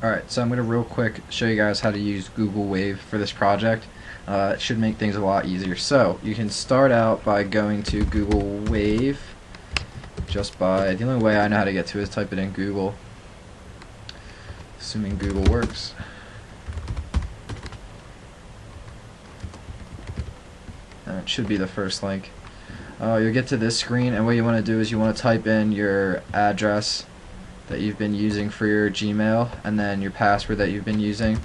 Alright, so I'm going to real quick show you guys how to use Google Wave for this project. It should make things a lot easier. So, you can start out by going to Google Wave, the only way I know how to get to it is type it in Google, assuming Google works. And it should be the first link. You'll get to this screen, and what you want to do is you want to type in your address that you've been using for your Gmail, and then your password that you've been using,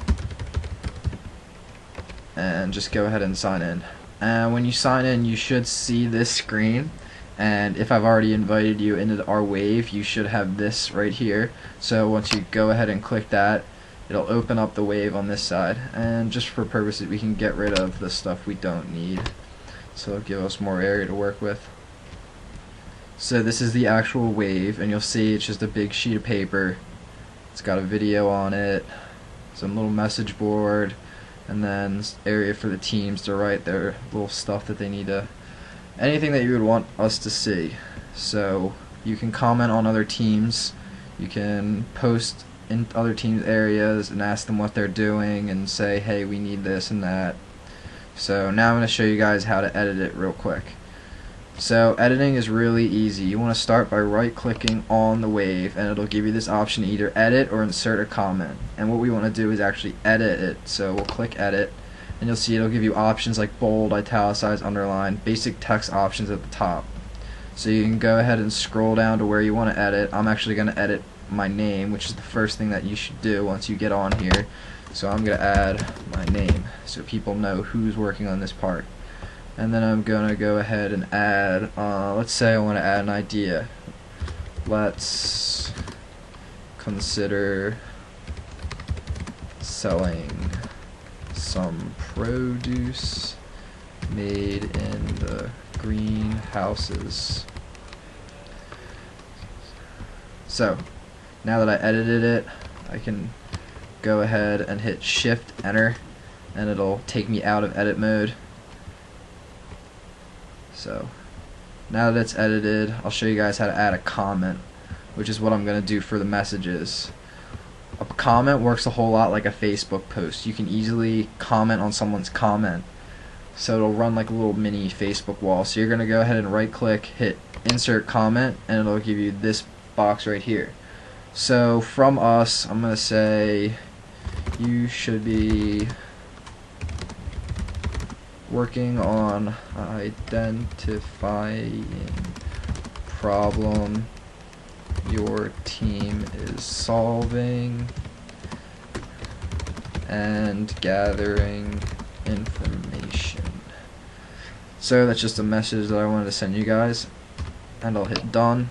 and just go ahead and sign in. And when you sign in, you should see this screen, and if I've already invited you into our Wave, you should have this right here. So once you go ahead and click that, it'll open up the Wave on this side, and just for purposes we can get rid of the stuff we don't need, so it'll give us more area to work with. So this is the actual Wave, and you'll see it's just a big sheet of paper. It's got a video on it, some little message board, and then area for the teams to write their little stuff that they need to, anything that you would want us to see. So you can comment on other teams, you can post in other teams' areas and ask them what they're doing and say, hey, we need this and that. So now I'm going to show you guys how to edit it real quick. So editing is really easy. You want to start by right clicking on the Wave, and it'll give you this option to either edit or insert a comment. And what we want to do is actually edit it. So we'll click edit, and you'll see it'll give you options like bold, italicize, underline, basic text options at the top. So you can go ahead and scroll down to where you want to edit. I'm actually going to edit my name, which is the first thing that you should do once you get on here. So I'm going to add my name so people know who's working on this part. And then I'm going to go ahead and add, let's say I want to add an idea. Let's consider selling some produce made in the greenhouses. So, now that I edited it, I can go ahead and hit Shift Enter, and it'll take me out of edit mode. So now that it's edited, I'll show you guys how to add a comment, which is what I'm going to do for the messages. A comment works a whole lot like a Facebook post. You can easily comment on someone's comment, so it'll run like a little mini Facebook wall. So you're going to go ahead and right click, hit insert comment, and it'll give you this box right here. So from us, I'm going to say you should be working on identifying problem your team is solving and gathering information. So that's just a message that I wanted to send you guys, and I'll hit done.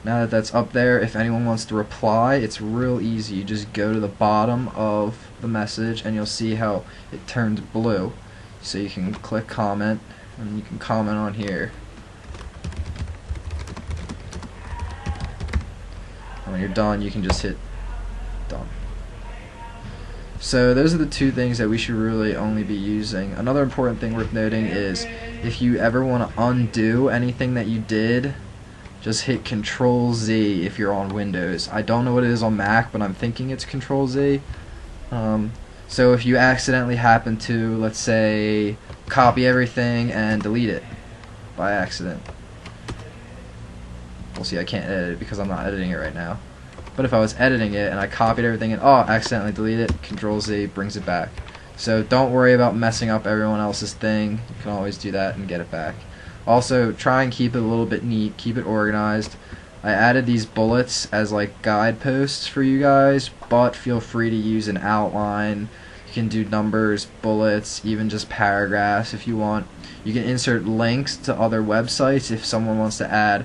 Now that that's up there, if anyone wants to reply, it's real easy. You just go to the bottom of the message and you'll see how it turns blue. So you can click comment, and you can comment on here. And when you're done, you can just hit done. So those are the two things that we should really only be using. Another important thing worth noting is if you ever want to undo anything that you did, just hit Control Z if you're on Windows. I don't know what it is on Mac, but I'm thinking it's Control Z. So if you accidentally happen to, let's say, copy everything and delete it by accident. We'll see, I can't edit it because I'm not editing it right now. But if I was editing it and I copied everything and accidentally delete it, Control Z brings it back. So don't worry about messing up everyone else's thing. You can always do that and get it back. Also, try and keep it a little bit neat, keep it organized. I added these bullets as like guideposts for you guys, but feel free to use an outline. You can do numbers, bullets, even just paragraphs if you want. You can insert links to other websites if someone wants to add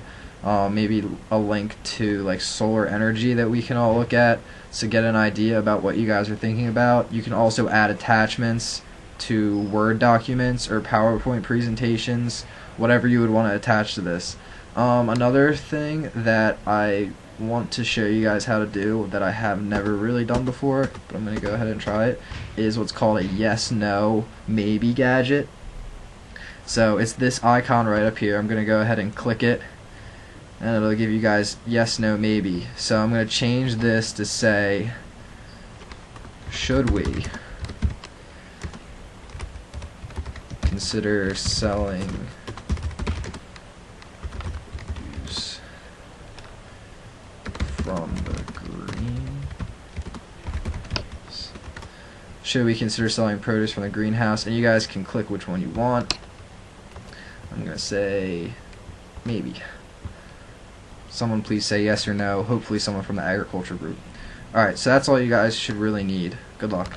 maybe a link to like solar energy that we can all look at to get an idea about what you guys are thinking about. You can also add attachments to Word documents or PowerPoint presentations, whatever you would want to attach to this. Another thing that I want to show you guys how to do that I have never really done before, but I'm going to go ahead and try it, is what's called a yes, no, maybe gadget. So it's this icon right up here. I'm going to go ahead and click it, and it'll give you guys yes, no, maybe. So I'm going to change this to say, should we consider selling use from the green? Should we consider selling produce from the greenhouse? And you guys can click which one you want. I'm going to say maybe. Someone please say yes or no. Hopefully someone from the agriculture group. Alright, so that's all you guys should really need. Good luck.